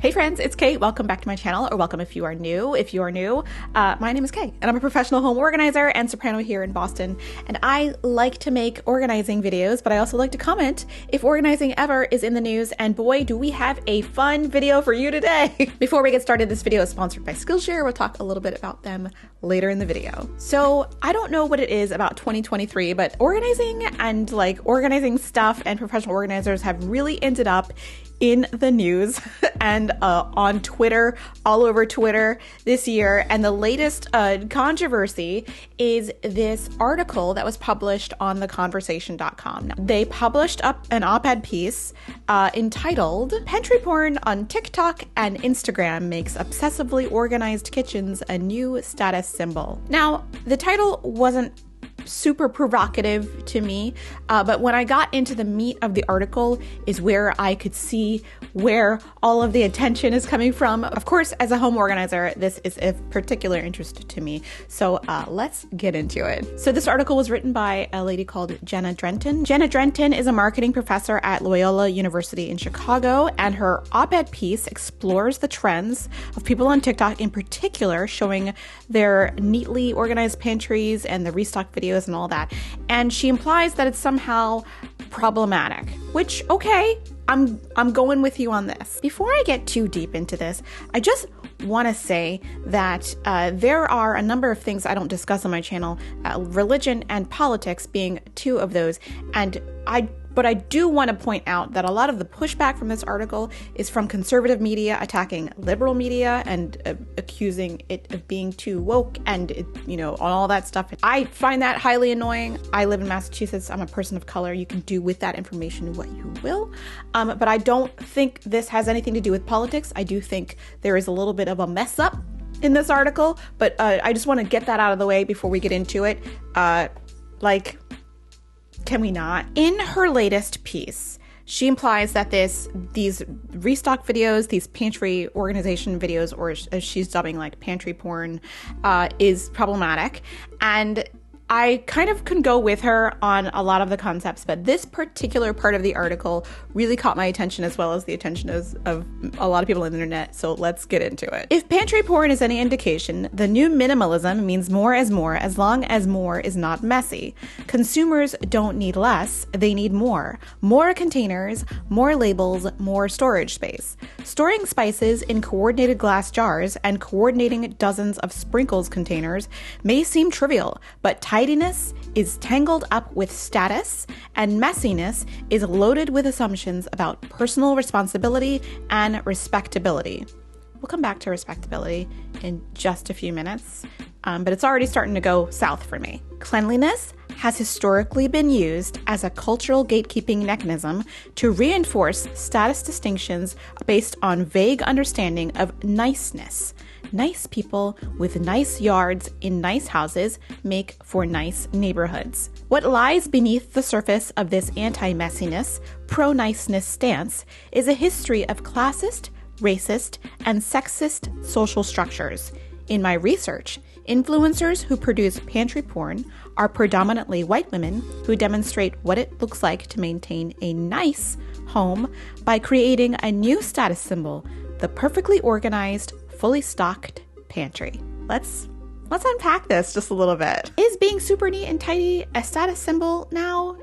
Hey friends, it's Kate. Welcome back to my channel, or welcome if you are new. If you are new, my name is Kate, and I'm a professional home organizer and soprano here in Boston. And I like to make organizing videos, but I also like to comment if organizing ever is in the news. And boy, do we have a fun video for you today. Before we get started, this video is sponsored by Skillshare. We'll talk a little bit about them later in the video. So I don't know what it is about 2023, but organizing and organizing stuff and professional organizers have really ended up in the news and on Twitter, all over Twitter this year. And the latest controversy is this article that was published on theconversation.com. They published up an op-ed piece entitled "Pantry Porn on TikTok and Instagram Makes Obsessively Organized Kitchens a New Status Symbol." Now, the title wasn't super provocative to me, but when I got into the meat of the article is where I could see where all of the attention is coming from. Of course, as a home organizer, this is of particular interest to me. So let's get into it. So this article was written by a lady called Jenna Drenton. Jenna Drenton is a marketing professor at Loyola University in Chicago, and her op-ed piece explores the trends of people on TikTok, in particular showing their neatly organized pantries and the restock videos and all that. And she implies that it's somehow problematic, which, okay, I'm going with you on this. Before I get too deep into this, I just want to say that there are a number of things I don't discuss on my channel, religion and politics being two of those. But I do want to point out that a lot of the pushback from this article is from conservative media attacking liberal media and accusing it of being too woke and, all that stuff. I find that highly annoying. I live in Massachusetts. I'm a person of color. You can do with that information what you will. But I don't think this has anything to do with politics. I do think there is a little bit of a mess up in this article, but I just want to get that out of the way before we get into it. Can we not? In her latest piece, she implies that these restock videos, these pantry organization videos, or as she's dubbing pantry porn, is problematic. And I kind of can go with her on a lot of the concepts, but this particular part of the article really caught my attention, as well as the attention of a lot of people on the internet. So let's get into it. If pantry porn is any indication, the new minimalism means more as long as more is not messy. Consumers don't need less, they need more. More containers, more labels, more storage space. Storing spices in coordinated glass jars and coordinating dozens of sprinkles containers may seem trivial, but tidiness is tangled up with status, and messiness is loaded with assumptions about personal responsibility and respectability. We'll come back to respectability in just a few minutes, but it's already starting to go south for me. Cleanliness has historically been used as a cultural gatekeeping mechanism to reinforce status distinctions based on vague understanding of niceness. Nice people with nice yards in nice houses make for nice neighborhoods. What lies beneath the surface of this anti-messiness, pro-niceness stance is a history of classist, racist, and sexist social structures. In my research, influencers who produce pantry porn are predominantly white women who demonstrate what it looks like to maintain a nice home by creating a new status symbol, the perfectly organized, fully stocked pantry. Let's unpack this just a little bit. Is being super neat and tidy a status symbol now?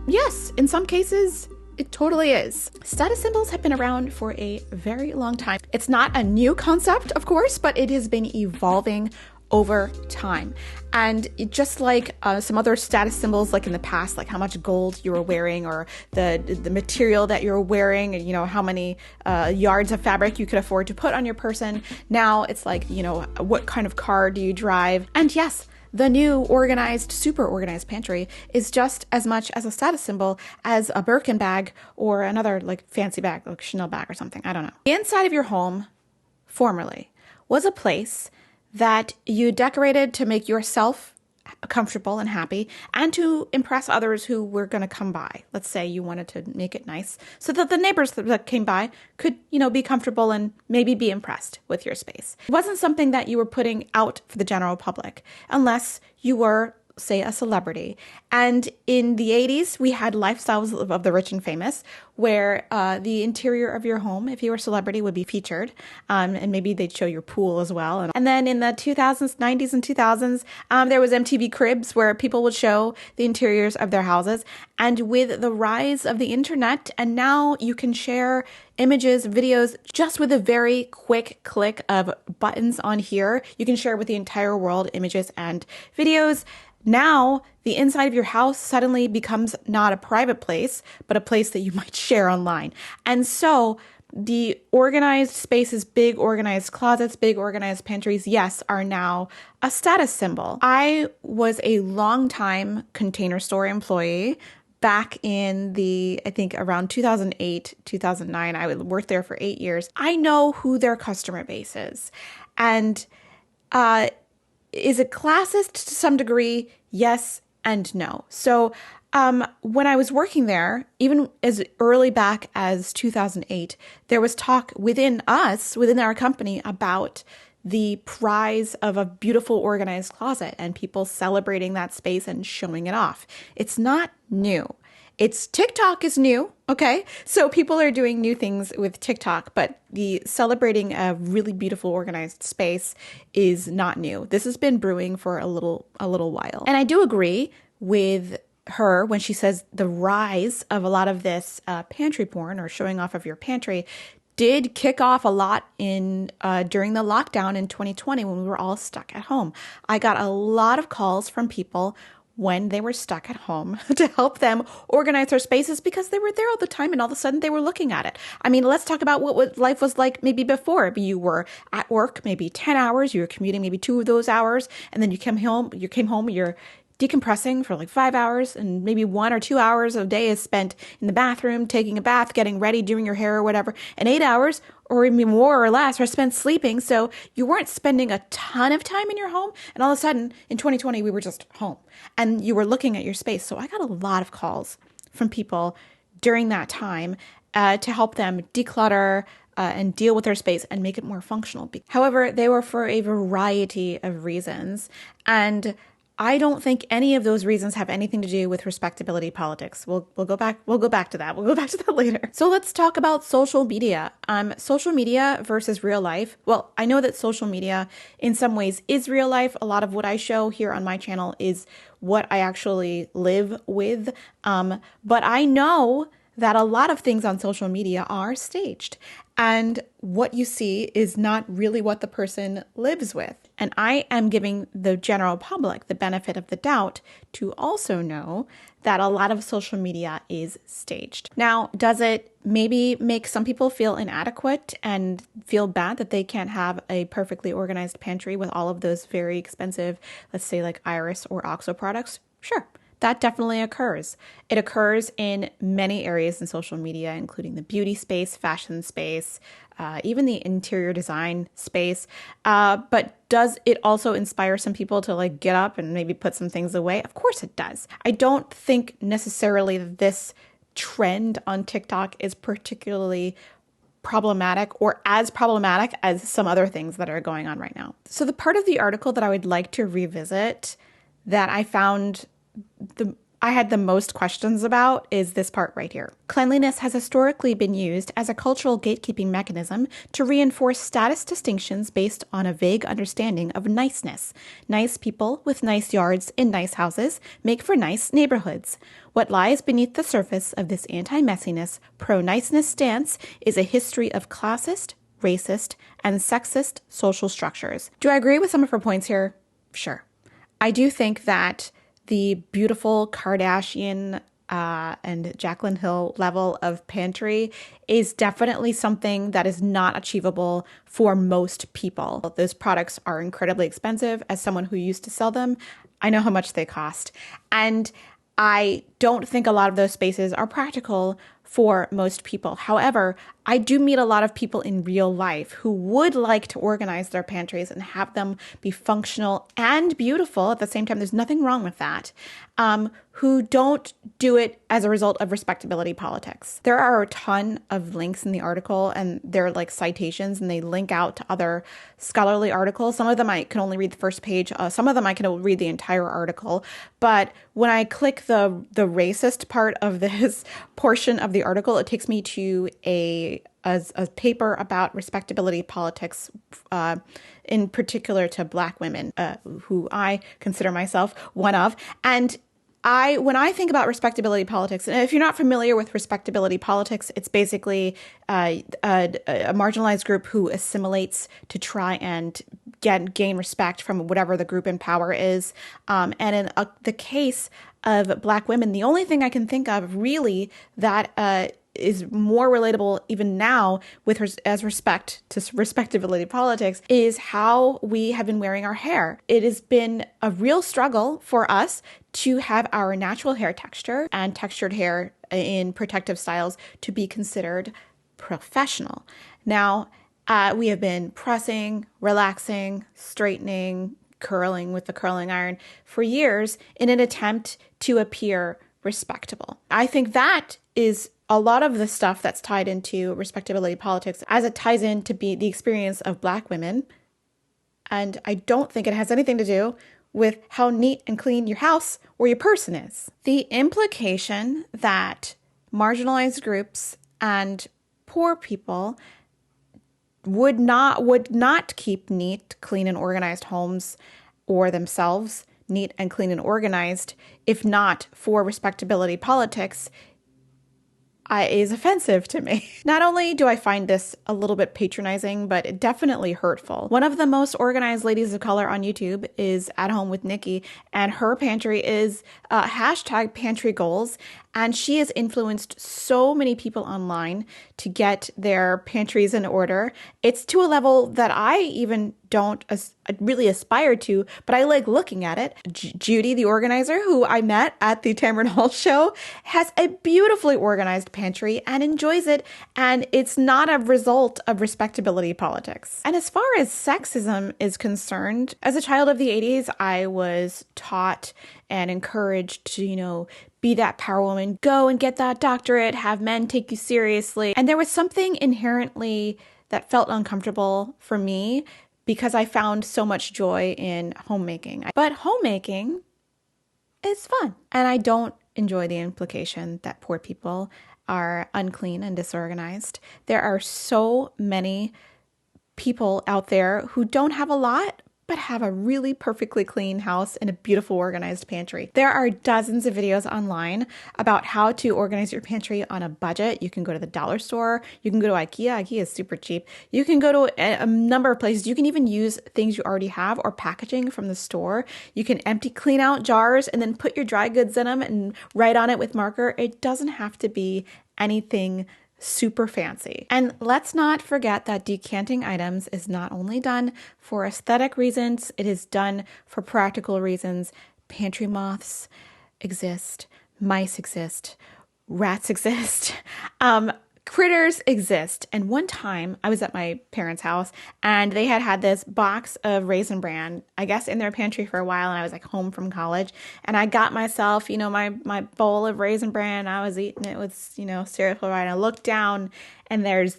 Yes, in some cases, it totally is. Status symbols have been around for a very long time. It's not a new concept, of course, but it has been evolving over time. And just like some other status symbols, like in the past, like how much gold you were wearing, or the material that you're wearing, and how many yards of fabric you could afford to put on your person. Now it's what kind of car do you drive? And yes, the new organized, super organized pantry is just as much as a status symbol as a Birkin bag or another fancy bag, like Chanel bag or something. I don't know. The inside of your home, formerly, was a place that you decorated to make yourself comfortable and happy, and to impress others who were going to come by. Let's say you wanted to make it nice so that the neighbors that came by could, be comfortable and maybe be impressed with your space. It wasn't something that you were putting out for the general public unless you were say, a celebrity. And in the 80s, we had lifestyles of the rich and famous, where the interior of your home, if you were a celebrity, would be featured. And maybe they'd show your pool as well. And then in the 2000s, 90s, and 2000s, there was MTV Cribs, where people would show the interiors of their houses. And with the rise of the internet, and now you can share images, videos, just with a very quick click of buttons on here. You can share with the entire world images and videos. Now, the inside of your house suddenly becomes not a private place, but a place that you might share online. And so the organized spaces, big organized closets, big organized pantries, yes, are now a status symbol. I was a longtime Container Store employee. Back in I think around 2008, 2009, I worked there for 8 years. I know who their customer base is. And is it classist to some degree? Yes and no. So when I was working there, even as early back as 2008, there was talk within our company, about the prize of a beautiful organized closet and people celebrating that space and showing it off. It's not new. TikTok is new, okay? So people are doing new things with TikTok, but the celebrating a really beautiful organized space is not new. This has been brewing for a little while. And I do agree with her when she says the rise of a lot of this pantry porn, or showing off of your pantry, did kick off a lot during the lockdown in 2020, when we were all stuck at home. I got a lot of calls from people when they were stuck at home to help them organize their spaces, because they were there all the time and all of a sudden they were looking at it. I mean, let's talk about what life was like maybe before. You were at work maybe 10 hours, you were commuting maybe 2 of those hours, and then you came home, you're decompressing for like 5 hours, and maybe 1 or 2 hours a day is spent in the bathroom, taking a bath, getting ready, doing your hair or whatever, and 8 hours or even more or less are spent sleeping. So you weren't spending a ton of time in your home, and all of a sudden in 2020 we were just home and you were looking at your space. So I got a lot of calls from people during that time to help them declutter and deal with their space and make it more functional. However, they were for a variety of reasons, and I don't think any of those reasons have anything to do with respectability politics. We'll go back to that. We'll go back to that later. So let's talk about social media. Social media versus real life. Well, I know that social media in some ways is real life. A lot of what I show here on my channel is what I actually live with. But I know that a lot of things on social media are staged, and what you see is not really what the person lives with. And I am giving the general public the benefit of the doubt to also know that a lot of social media is staged. Now, does it maybe make some people feel inadequate and feel bad that they can't have a perfectly organized pantry with all of those very expensive, let's say like Iris or OXO products? Sure. That definitely occurs. It occurs in many areas in social media, including the beauty space, fashion space, even the interior design space. But does it also inspire some people to like get up and maybe put some things away? Of course it does. I don't think necessarily that this trend on TikTok is particularly problematic or as problematic as some other things that are going on right now. So the part of the article that I would like to revisit that I found I had the most questions about is this part right here. Cleanliness has historically been used as a cultural gatekeeping mechanism to reinforce status distinctions based on a vague understanding of niceness. Nice people with nice yards in nice houses make for nice neighborhoods. What lies beneath the surface of this anti-messiness, pro-niceness stance is a history of classist, racist, and sexist social structures. Do I agree with some of her points here? Sure. I do think that the beautiful Kardashian and Jaclyn Hill level of pantry is definitely something that is not achievable for most people. Those products are incredibly expensive. As someone who used to sell them, I know how much they cost. And I don't think a lot of those spaces are practical for most people. However, I do meet a lot of people in real life who would like to organize their pantries and have them be functional and beautiful at the same time. There's nothing wrong with that. Who don't do it as a result of respectability politics. There are a ton of links in the article, and they're like citations, and they link out to other scholarly articles. Some of them I can only read the first page. Some of them I can read the entire article. But when I click the racist part of this portion of the article, it takes me to a paper about respectability politics, in particular to Black women, who I consider myself one of. And when I think about respectability politics, and if you're not familiar with respectability politics, it's basically a marginalized group who assimilates to try and gain respect from whatever the group in power is. And in the case of Black women, the only thing I can think of really that is more relatable even now as respect to respectability politics is how we have been wearing our hair. It has been a real struggle for us to have our natural hair texture and textured hair in protective styles to be considered professional. Now, we have been pressing, relaxing, straightening, curling with the curling iron for years in an attempt to appear respectable. I think that is a lot of the stuff that's tied into respectability politics as it ties into the experience of Black women. And I don't think it has anything to do with how neat and clean your house or your person is. The implication that marginalized groups and poor people would not keep neat, clean, and organized homes or themselves neat and clean and organized if not for respectability politics is offensive to me. Not only do I find this a little bit patronizing, but definitely hurtful. One of the most organized ladies of color on YouTube is At Home with Nikki, and her pantry is hashtag pantry goals. And she has influenced so many people online to get their pantries in order. It's to a level that I even don't really aspire to, but I like looking at it. Judy, the organizer, who I met at the Tamron Hall show, has a beautifully organized pantry and enjoys it. And it's not a result of respectability politics. And as far as sexism is concerned, as a child of the 80s, I was taught and encouraged to, be that power woman, go and get that doctorate, have men take you seriously. And there was something inherently that felt uncomfortable for me because I found so much joy in homemaking. But homemaking is fun. And I don't enjoy the implication that poor people are unclean and disorganized. There are so many people out there who don't have a lot, but have a really perfectly clean house and a beautiful organized pantry. There are dozens of videos online about how to organize your pantry on a budget. You can go to the dollar store. You can go to IKEA. IKEA is super cheap. You can go to a number of places. You can even use things you already have or packaging from the store. You can clean out jars and then put your dry goods in them and write on it with marker. It doesn't have to be anything super fancy. And let's not forget that decanting items is not only done for aesthetic reasons, it is done for practical reasons. Pantry moths exist, mice exist, rats exist, critters exist. And one time I was at my parents' house and they had this box of Raisin Bran, I guess in their pantry for a while. And I was like home from college and I got myself, my bowl of Raisin Bran. I was eating it with, cereal for a while. And I looked down and there's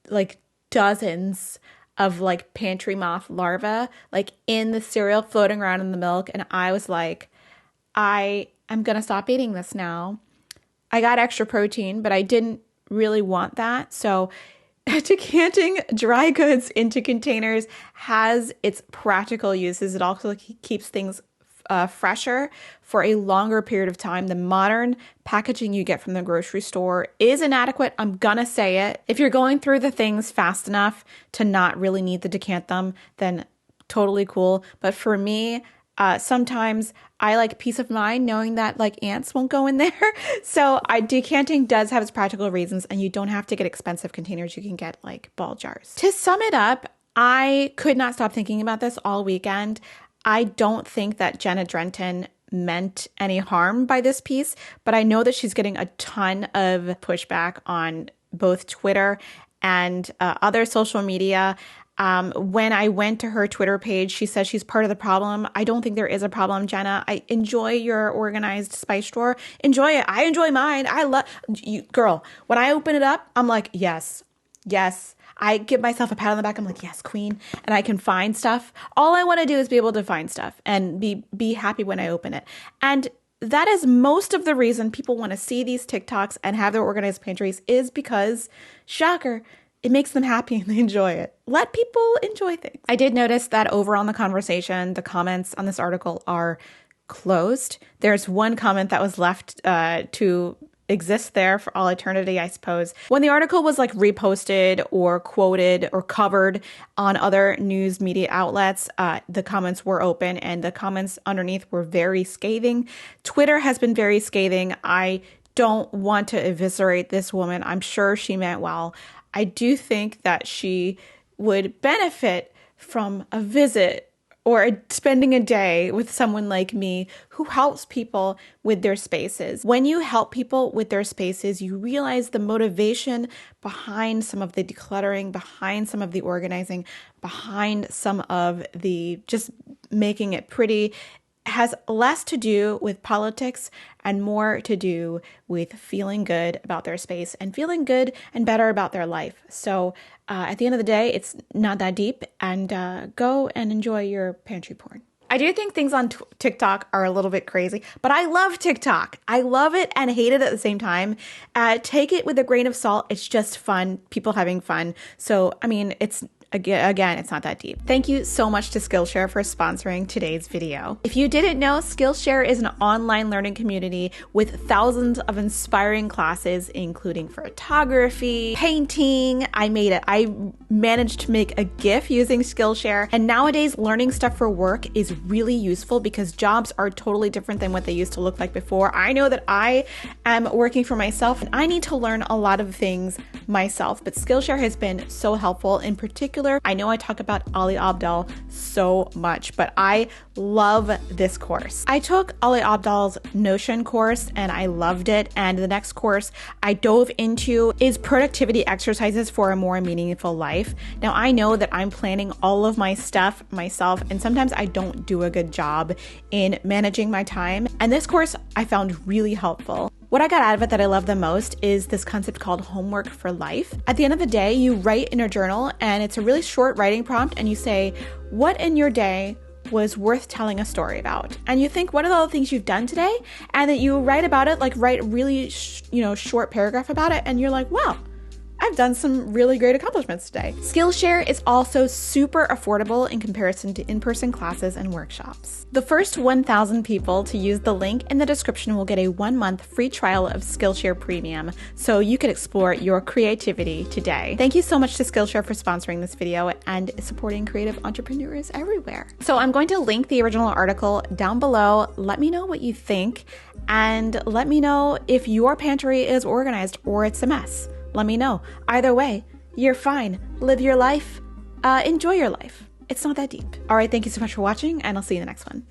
like dozens of like pantry moth larvae, like in the cereal floating around in the milk. And I was like, I am going to stop eating this now. I got extra protein, but I didn't really want that. So decanting dry goods into containers has its practical uses. It also keeps things fresher for a longer period of time. The modern packaging you get from the grocery store is inadequate. I'm gonna say it. If you're going through the things fast enough to not really need to decant them, then totally cool. But for me, sometimes I like peace of mind knowing that like ants won't go in there. So decanting does have its practical reasons, and you don't have to get expensive containers. You can get like ball jars. To sum it up, I could not stop thinking about this all weekend. I don't think that Jenna Drenton meant any harm by this piece, but I know that she's getting a ton of pushback on both Twitter and other social media. When I went to her Twitter page, she says she's part of the problem. I don't think there is a problem, Jenna. I enjoy your organized spice drawer. Enjoy it. I enjoy mine. I love you, girl. When I open it up, I'm like, yes, yes. I give myself a pat on the back. I'm like, yes, queen. And I can find stuff. All I want to do is be able to find stuff and be happy when I open it. And that is most of the reason people want to see these TikToks and have their organized pantries is because, shocker, it makes them happy and they enjoy it. Let people enjoy things. I did notice that over on the conversation, the comments on this article are closed. There's one comment that was left to exist there for all eternity, I suppose. When the article was like reposted or quoted or covered on other news media outlets, the comments were open and the comments underneath were very scathing. Twitter has been very scathing. I don't want to eviscerate this woman. I'm sure she meant well. I do think that she would benefit from a visit or spending a day with someone like me who helps people with their spaces. When you help people with their spaces, you realize the motivation behind some of the decluttering, behind some of the organizing, behind some of the just making it pretty has less to do with politics and more to do with feeling good about their space and feeling good and better about their life. So at the end of the day, it's not that deep, and go and enjoy your pantry porn. I do think things on TikTok are a little bit crazy, but I love TikTok. I love it and hate it at the same time. Take it with a grain of salt. It's just fun, people having fun. So, I mean, Again, it's not that deep. Thank you so much to Skillshare for sponsoring today's video. If you didn't know, Skillshare is an online learning community with thousands of inspiring classes, including photography, painting. I managed to make a GIF using Skillshare, and nowadays learning stuff for work is really useful because jobs are totally different than what they used to look like before. I know that I am working for myself and I need to learn a lot of things myself, but Skillshare has been so helpful. In particular, I know I talk about Ali Abdaal so much, but I love this course. I took Ali Abdaal's Notion course and I loved it. And the next course I dove into is productivity exercises for a more meaningful life. Now, I know that I'm planning all of my stuff myself, and sometimes I don't do a good job in managing my time. And this course I found really helpful. What I got out of it that I love the most is this concept called homework for life. At the end of the day, you write in a journal, and it's a really short writing prompt, and you say, what in your day was worth telling a story about? And you think, what are all the things you've done today? And then you write about it, like write a really short paragraph about it, and you're like, wow, I've done some really great accomplishments today. Skillshare is also super affordable in comparison to in-person classes and workshops. The first 1,000 people to use the link in the description will get a 1-month free trial of Skillshare Premium, so you can explore your creativity today. Thank you so much to Skillshare for sponsoring this video and supporting creative entrepreneurs everywhere. So I'm going to link the original article down below. Let me know what you think, and let me know if your pantry is organized or it's a mess. Let me know. Either way, you're fine. Live your life. Enjoy your life. It's not that deep. All right, thank you so much for watching, and I'll see you in the next one.